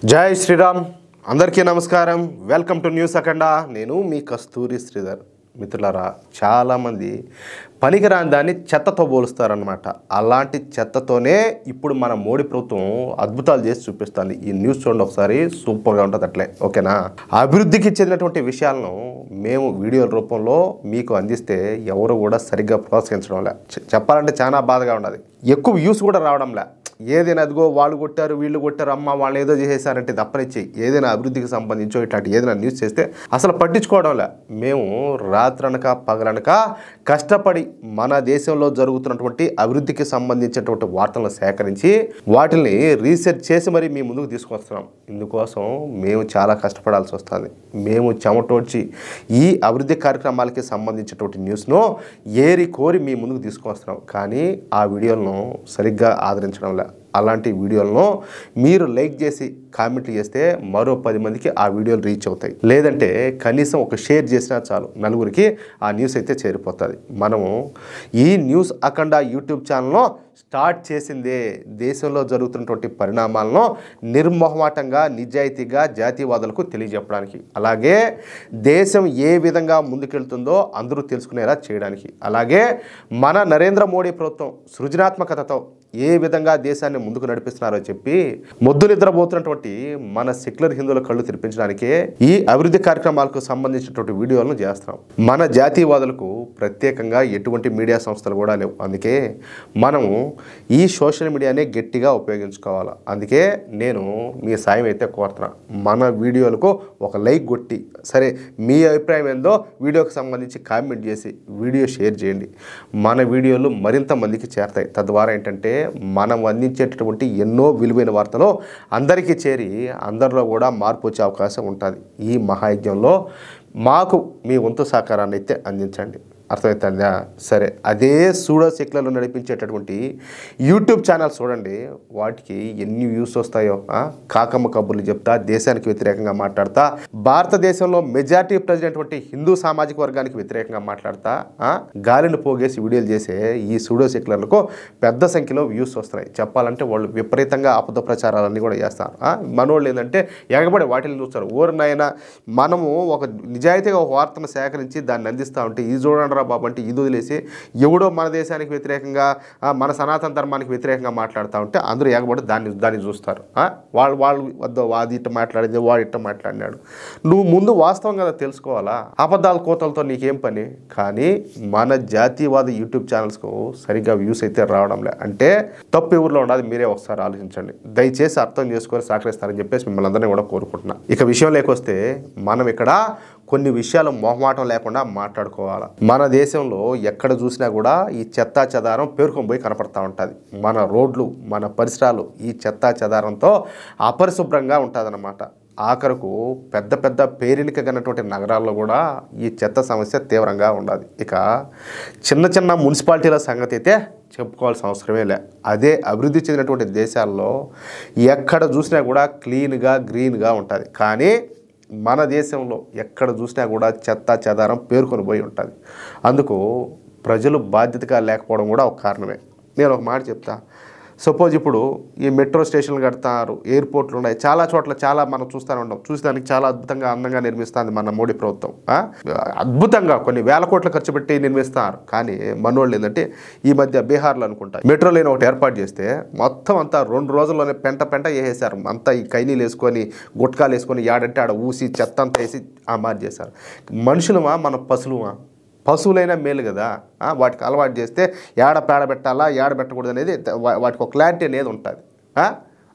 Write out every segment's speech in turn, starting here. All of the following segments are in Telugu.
జై శ్రీరామ్ అందరికీ నమస్కారం వెల్కమ్ టు న్యూస్ అఖండ నేను మీ కస్తూరి శ్రీధర్ మిత్రులారా చాలామంది పనికిరాని దాన్ని చెత్తతో పోలుస్తారనమాట అలాంటి చెత్తతోనే ఇప్పుడు మన మోడీ ప్రభుత్వం అద్భుతాలు చేసి చూపిస్తుంది ఈ న్యూస్ చూడండి ఒకసారి సూపర్గా ఉంటుంది అట్లే ఓకేనా అభివృద్ధికి చెందినటువంటి విషయాలను మేము వీడియోల రూపంలో మీకు అందిస్తే ఎవరు కూడా సరిగ్గా ప్రోత్సహించడం లే చెప్పాలంటే చాలా బాధగా ఉండదు ఎక్కువ వ్యూస్ కూడా రావడంలే ఏదైనా అదిగో వాళ్ళు కొట్టారు వీళ్ళు కొట్టారు అమ్మ వాళ్ళు ఏదో చేసేసారంటే తప్పనిచ్చి ఏదైనా అభివృద్ధికి సంబంధించో ఇట్లాంటి ఏదైనా న్యూస్ చేస్తే అసలు పట్టించుకోవడంలే మేము రాత్రనక పగలనక కష్టపడి మన దేశంలో జరుగుతున్నటువంటి అభివృద్ధికి సంబంధించినటువంటి వార్తలను సేకరించి వాటిని రీసెర్చ్ చేసి మరి మీ ముందుకు తీసుకొస్తున్నాం ఇందుకోసం మేము చాలా కష్టపడాల్సి వస్తుంది మేము చెమటోడ్చి ఈ అభివృద్ధి కార్యక్రమాలకి సంబంధించినటువంటి న్యూస్ను ఏరి కోరి మీ ముందుకు తీసుకొస్తున్నాం కానీ ఆ వీడియోలను సరిగ్గా ఆదరించడంలే అలాంటి వీడియోలను మీరు లైక్ చేసి కామెంట్లు చేస్తే మరో 10 మందికి ఆ వీడియోలు రీచ్ అవుతాయి లేదంటే కనీసం ఒక షేర్ చేసినా చాలు నలుగురికి ఆ న్యూస్ అయితే చేరిపోతుంది మనము ఈ న్యూస్ అఖండ యూట్యూబ్ ఛానల్ను స్టార్ట్ చేసిందే దేశంలో జరుగుతున్నటువంటి పరిణామాలను నిర్మోహమాటంగా నిజాయితీగా జాతీయవాదులకు తెలియజెప్పడానికి అలాగే దేశం ఏ విధంగా ముందుకెళ్తుందో అందరూ తెలుసుకునేలా చేయడానికి అలాగే మన నరేంద్ర మోడీ ప్రభుత్వం సృజనాత్మకతతో ఏ విధంగా దేశాన్ని ముందుకు నడిపిస్తున్నారో చెప్పి మొద్దు నిద్రపోతున్నటువంటి మన సెక్యులర్ హిందువుల కళ్ళు తెరిపించడానికే ఈ అభివృద్ధి కార్యక్రమాలకు సంబంధించినటువంటి వీడియోలను చేస్తున్నాం మన జాతీయవాదులకు ప్రత్యేకంగా ఎటువంటి మీడియా సంస్థలు కూడా లేవు అందుకే మనము ఈ సోషల్ మీడియానే గట్టిగా ఉపయోగించుకోవాలి అందుకే నేను మీ సాయం అయితే కోరుతున్నా మన వీడియోలకు ఒక లైక్ కొట్టి సరే మీ అభిప్రాయం ఏందో వీడియోకి సంబంధించి కామెంట్ చేసి వీడియో షేర్ చేయండి మన వీడియోలు మరింత మందికి చేరతాయి తద్వారా ఏంటంటే మనం అందించేటటువంటి ఎన్నో విలువైన వార్తలు అందరికీ చేరి అందరిలో కూడా మార్పు వచ్చే అవకాశం ఉంటుంది ఈ మహాయజ్ఞంలో మాకు మీ వంతు సహకారాన్ని అయితే అందించండి అర్థమవుతుందా సరే అదే సూడో సెక్యులర్లో నడిపించేటటువంటి యూట్యూబ్ ఛానల్ చూడండి వాటికి ఎన్ని వ్యూస్ వస్తాయో కాకమ్మ కబుర్లు చెప్తా దేశానికి వ్యతిరేకంగా మాట్లాడతా భారతదేశంలో మెజారిటీ ప్రజలైనటువంటి హిందూ సామాజిక వర్గానికి వ్యతిరేకంగా మాట్లాడతా గాలిని పోగేసి వీడియోలు చేసే ఈ సూడో సెక్యులర్లకు పెద్ద సంఖ్యలో వ్యూస్ వస్తున్నాయి చెప్పాలంటే వాళ్ళు విపరీతంగా అబద్ధ ప్రచారాలన్నీ కూడా చేస్తారు మనోళ్ళు ఏంటంటే ఎగబడి వాటిని చూస్తారు ఊరినైనా మనము ఒక నిజాయితీగా ఒక వార్తను సేకరించి దాన్ని అందిస్తూ ఉంటే ఇది చూడండి బాబు అంటే ఇది వదిలేసి ఎవడో మన దేశానికి వ్యతిరేకంగా మన సనాతన ధర్మానికి వ్యతిరేకంగా మాట్లాడుతూ ఉంటే అందరూ ఎగబడి దాన్ని చూస్తారు వాళ్ళు వద్ద వాది ఇట్ట మాట్లాడింది వాడు ఇట్ట మాట్లాడినాడు నువ్వు ముందు వాస్తవం కదా తెలుసుకోవాలా అబద్ధాల కోతలతో నీకేం పని కానీ మన జాతీయవాద యూట్యూబ్ ఛానల్స్కు సరిగ్గా వ్యూస్ అయితే రావడంలే అంటే తప్పు ఎవరిలో ఉండదు మీరే ఒకసారి ఆలోచించండి దయచేసి అర్థం చేసుకొని సహకరిస్తారని చెప్పేసి మిమ్మల్ని అందరినీ కూడా కోరుకుంటున్నా ఇక విషయం లేకొస్తే మనం ఇక్కడ కొన్ని విషయాలు మొహమాటం లేకుండా మాట్లాడుకోవాలి మన దేశంలో ఎక్కడ చూసినా కూడా ఈ చెత్తా చెదారం పేరుకొని పోయి కనపడతా ఉంటుంది మన రోడ్లు మన పరిసరాలు ఈ చెత్తా చెదారంతో అపరిశుభ్రంగా ఉంటుందన్నమాట ఆఖరకు పెద్ద పెద్ద పేరెనికగనటువంటి నగరాల్లో కూడా ఈ చెత్త సమస్య తీవ్రంగా ఉండదు ఇక చిన్న చిన్న మున్సిపాలిటీల సంగతి అయితే చెప్పుకోవాల్సిన అవసరమే లే అదే అభివృద్ధి చెందినటువంటి దేశాల్లో ఎక్కడ చూసినా కూడా క్లీన్గా గ్రీన్గా ఉంటుంది కానీ మన దేశంలో ఎక్కడ చూసినా కూడా చెత్త చెదారం పేరుకొని పోయి ఉంటుంది అందుకు ప్రజలు బాధ్యతగా లేకపోవడం కూడా ఒక కారణమే నేను ఒక మాట చెప్తా సపోజ్ ఇప్పుడు ఈ మెట్రో స్టేషన్లు కడతారు ఎయిర్పోర్ట్లు ఉన్నాయి చాలా చోట్ల చాలా మనం చూస్తూనే ఉంటాం చూసేదానికి చాలా అద్భుతంగా అందంగా నిర్మిస్తుంది మన మోడీ ప్రభుత్వం అద్భుతంగా కొన్ని వేల కోట్లు ఖర్చు పెట్టి నిర్మిస్తారు కానీ మనోళ్ళు ఏంటంటే ఈ మధ్య బీహార్లో అనుకుంటా మెట్రో లైన్ ఒకటి ఏర్పాటు చేస్తే మొత్తం అంతా 2 రోజుల్లోనే పెంట వేసేసారు అంతా ఈ కైనీలు వేసుకొని గుట్కాలు వేసుకొని యాడంటే ఆడ ఊసి చెత్త అంతా వేసి మార్చేశారు మనుషులమా మన పశువులైనా మేలు కదా వాటికి అలవాటు చేస్తే ఏడ పేడ పెట్టాలా ఏడ పెట్టకూడదు అనేది వాటికి ఒక క్లారిటీ అనేది ఉంటుంది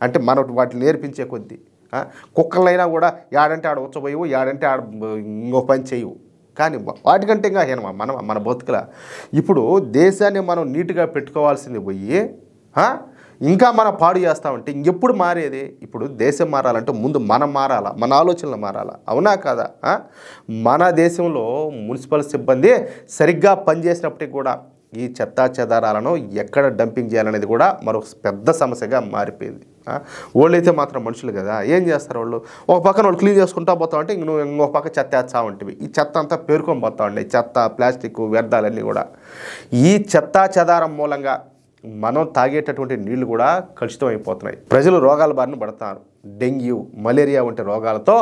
అంటే మనం వాటిని నేర్పించే కొద్దీ కుక్కలైనా కూడా ఏడంటే ఆడ ఉచ్చబోయవు ఏడంటే ఆడ ఇంకో పని చేయవు కానీ వాటికంటే ఇంకా హీనమా మన బతుకుల ఇప్పుడు దేశాన్ని మనం నీట్గా పెట్టుకోవాల్సింది పోయి ఇంకా మనం పాడు చేస్తామంటే ఇంకెప్పుడు మారేది ఇప్పుడు దేశం మారాలంటే ముందు మనం మారాలా మన ఆలోచనలు మారాలా అవునా కాదా మన దేశంలో మున్సిపల్ సిబ్బంది సరిగ్గా పనిచేసినప్పటికీ కూడా ఈ చెత్తా చెదారాలను ఎక్కడ డంపింగ్ చేయాలనేది కూడా మరొక పెద్ద సమస్యగా మారిపోయింది వాళ్ళైతే మాత్రం మనుషులు కదా ఏం చేస్తారు వాళ్ళు ఒక పక్కన వాళ్ళు క్లీన్ చేసుకుంటా పోతా ఉంటే నువ్వు ఇంకొక పక్క చెత్త వేస్తావంటివి ఈ చెత్త అంతా పేరుకొని పోతా ఉండే చెత్త ప్లాస్టిక్ వ్యర్థాలన్నీ కూడా ఈ చెత్తా చెదారం మూలంగా మనం తాగేటటువంటి నీళ్లు కూడా కలుషితం అయిపోతున్నాయి. ప్రజలు రోగాల బారిన పడతారు. డెంగ్యూ, మలేరియా వంటి రోగాలతో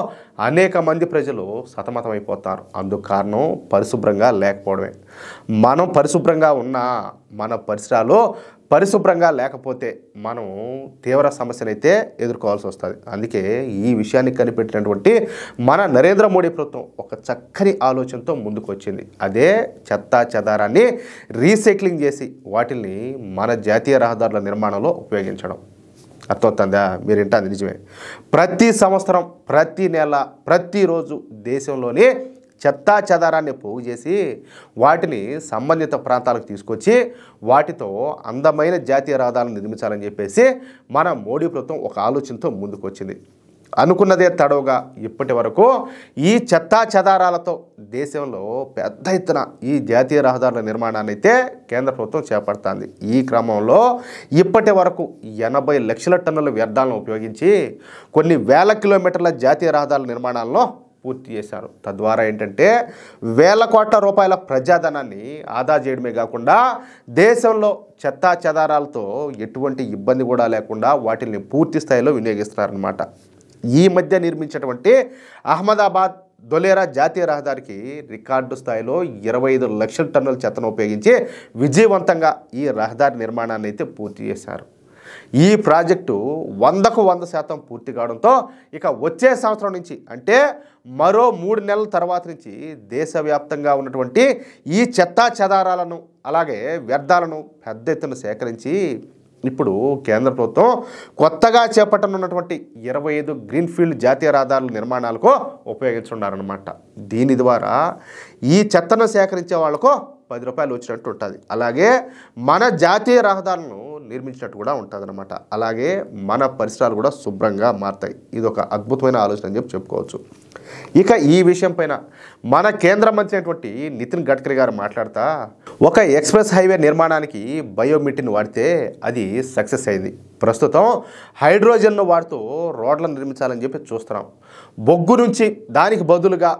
అనేక మంది ప్రజలు సతమతం అయిపోతారు. అందుకు కారణం పరిశుభ్రంగా లేకపోవడమే. మనం పరిశుభ్రంగా ఉన్నా మన పరిసరాలు పరిశుభ్రంగా లేకపోతే మనం తీవ్ర సమస్యనైతే ఎదుర్కోవాల్సి వస్తుంది. అందుకే ఈ విషయాన్ని కనిపెట్టినటువంటి మన నరేంద్ర మోడీ ప్రభుత్వం ఒక చక్కని ఆలోచనతో ముందుకు వచ్చింది. అదే చెత్తా చెదారాన్ని రీసైక్లింగ్ చేసి వాటిని మన జాతీయ రహదారుల నిర్మాణంలో ఉపయోగించడం. అర్థమవుతుందా? మీరు వింటాది నిజమే. ప్రతి సంవత్సరం, ప్రతి నెల, ప్రతిరోజు దేశంలోనే చెత్తా చెదారాన్ని పోగు చేసి వాటిని సంబంధిత ప్రాంతాలకు తీసుకొచ్చి వాటితో అందమైన జాతీయ రహదారులను నిర్మించాలని చెప్పేసి మన మోడీ ప్రభుత్వం ఒక ఆలోచనతో ముందుకు వచ్చింది. అనుకున్నదే తడవుగా ఇప్పటి వరకు ఈ చెత్తా చెదారాలతో దేశంలో పెద్ద ఎత్తున ఈ జాతీయ రహదారుల నిర్మాణాన్ని అయితే కేంద్ర ప్రభుత్వం చేపడుతుంది. ఈ క్రమంలో ఇప్పటి వరకు 80 లక్షల టన్నుల వ్యర్థాలను ఉపయోగించి కొన్ని వేల కిలోమీటర్ల జాతీయ రహదారుల నిర్మాణాలను పూర్తి చేశారు. తద్వారా ఏంటంటే వేల కోట్ల రూపాయల ప్రజాధనాన్ని ఆదా చేయడమే కాకుండా దేశంలో చెత్తా చెదారాలతో ఎటువంటి ఇబ్బంది కూడా లేకుండా వాటిని పూర్తి స్థాయిలో వినియోగిస్తున్నారన్నమాట. ఈ మధ్య నిర్మించినటువంటి అహ్మదాబాద్ ధోలేరా జాతీయ రహదారికి రికార్డు స్థాయిలో 25 లక్షల టన్నుల చెత్తను ఉపయోగించి విజయవంతంగా ఈ రహదారి నిర్మాణాన్ని అయితే పూర్తి చేశారు. ఈ ప్రాజెక్టు 100కు 100% పూర్తి కావడంతో ఇక వచ్చే సంవత్సరం నుంచి అంటే మరో 3 నెలల తర్వాత నుంచి దేశవ్యాప్తంగా ఉన్నటువంటి ఈ చెత్తా చెదారాలను అలాగే వ్యర్థాలను పెద్ద ఎత్తున సేకరించి ఇప్పుడు కేంద్ర ప్రభుత్వం కొత్తగా చేపట్టనున్నటువంటి 25 గ్రీన్ఫీల్డ్ జాతీయ రహదారుల నిర్మాణాలకు ఉపయోగించున్నారనమాట. దీని ద్వారా ఈ చెత్తను సేకరించే వాళ్ళకు 10 రూపాయలు వచ్చినట్టు ఉంటుంది. అలాగే మన జాతీయ రహదారులను నిర్మించినట్టు కూడా ఉంటుంది అనమాట. అలాగే మన పరిసరాలు కూడా శుభ్రంగా మారుతాయి. ఇది ఒక అద్భుతమైన ఆలోచన అని చెప్పుకోవచ్చు. ఇక ఈ విషయం పైన మన కేంద్ర మంత్రి అయినటువంటి నితిన్ గడ్కరీ గారు మాట్లాడుతూ ఒక ఎక్స్ప్రెస్ హైవే నిర్మాణానికి బయోమిథేన్ వాడితే అది సక్సెస్ అయింది. ప్రస్తుతం హైడ్రోజన్ను వాడుతూ రోడ్లను నిర్మించాలని చెప్పి చూస్తున్నాం. బొగ్గు నుంచి దానికి బదులుగా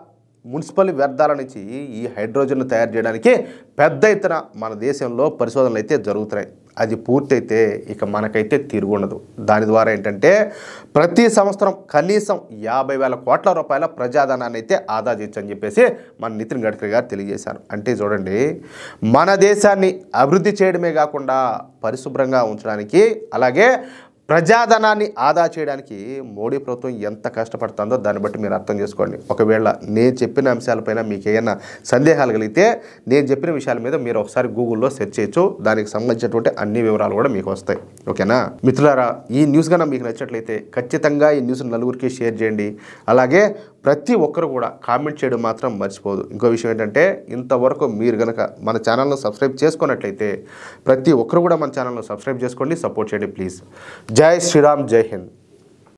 మున్సిపల్ వ్యర్థాల నుంచి ఈ హైడ్రోజన్ను తయారు చేయడానికి పెద్ద ఎత్తున మన దేశంలో పరిశోధనలు అయితే జరుగుతున్నాయి. అది పూర్తయితే ఇక మనకైతే తిరుగుండదు. దాని ద్వారా ఏంటంటే ప్రతి సంవత్సరం కనీసం 50,000 కోట్ల రూపాయల ప్రజాధనాన్ని అయితే ఆదా చేయొచ్చని చెప్పేసి మన నితిన్ గడ్కరీ గారు తెలియజేశారు. అంటే చూడండి, మన దేశాన్ని అభివృద్ధి చేయడమే కాకుండా పరిశుభ్రంగా ఉంచడానికి అలాగే ప్రజాధనాన్ని ఆదా చేయడానికి మోడీ ప్రభుత్వం ఎంత కష్టపడుతుందో దాన్ని బట్టి మీరు అర్థం చేసుకోండి. ఒకవేళ నేను చెప్పిన అంశాలపైన మీకు ఏమైనా సందేహాలు కలిగితే నేను చెప్పిన విషయాల మీద మీరు ఒకసారి గూగుల్లో సెర్చ్ చేయొచ్చు. దానికి సంబంధించినటువంటి అన్ని వివరాలు కూడా మీకు వస్తాయి. ఓకేనా మిత్రులారా, ఈ న్యూస్ కన్నా మీకు నచ్చినట్లయితే ఖచ్చితంగా ఈ న్యూస్ నలుగురికి షేర్ చేయండి. అలాగే ప్రతి ఒక్కరు కూడా కామెంట్ చేయడం మాత్రం మర్చిపోదు. ఇంకో విషయం ఏంటంటే ఇంతవరకు మీరు కనుక మన ఛానల్ను సబ్స్క్రైబ్ చేసుకున్నట్లయితే ప్రతి ఒక్కరు కూడా మన ఛానల్ను సబ్స్క్రైబ్ చేసుకోండి, సపోర్ట్ చేయండి ప్లీజ్. జై శ్రీరామ్, జై హింద్.